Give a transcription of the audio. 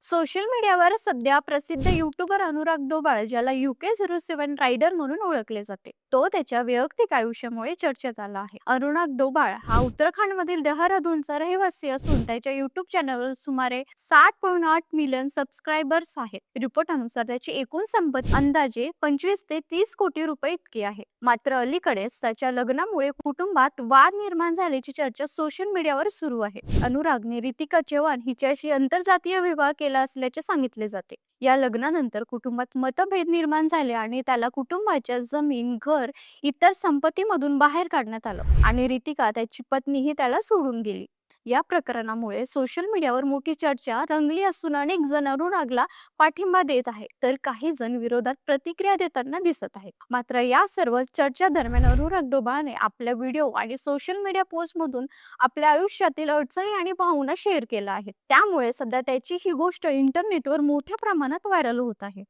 Social मीडियावर सध्या प्रसिद्ध यूट्यूबर अनुराग डोबाळ, ज्याला UK07 रायडर म्हणून ओळखले जाते, तो त्याच्या वैयक्तिक आयुष्यामुळे चर्चेत आला आहे. अनुराग डोबाळ हा उत्तराखंडमधील देहरादूनचा रहिवासी असून त्याच्या युट्यूब चॅनलवर सुमारे 7.8 मिलियन सबस्क्रायबर्स आहेत. रिपोर्टानुसार त्याची एकूण संपत्ती अंदाजे 25 ते 30 कोटी रुपये इतकी आहे. मात्र अलीकडेच त्याच्या लग्नामुळे कुटुंबात वाद निर्माण झाल्याची चर्चा सोशल मीडियावर सुरू आहे. अनुरागने रितिका चव्हाण हिच्याशी आंतरजातीय विवाह केला असल्याचे सांगितले जाते. या लग्नानंतर कुटुंबात मतभेद निर्माण झाले आणि त्याला कुटुंबाच्या जमीन, घर, इतर संपत्तीमधून बाहेर काढण्यात आलं आणि रितिका त्याची पत्नीही त्याला सोडून गेली. या प्रकरणामुळे सोशल मीडियावर मोठी चर्चा रंगली असून अनेक जण अनुरागला पाठिंबा देत आहेत, तर काही जण विरोधात प्रतिक्रिया देताना दिसत आहेत. मात्र या सर्व चर्चा दरम्यान अनुराग डोबाळने आपल्या व्हिडिओ आणि सोशल मीडिया पोस्टमधून आपल्या आयुष्यातील अडचणी आणि भावना शेअर केल्या आहेत. त्यामुळे सध्या त्याची ही गोष्ट इंटरनेटवर मोठ्या प्रमाणात व्हायरल होत आहे.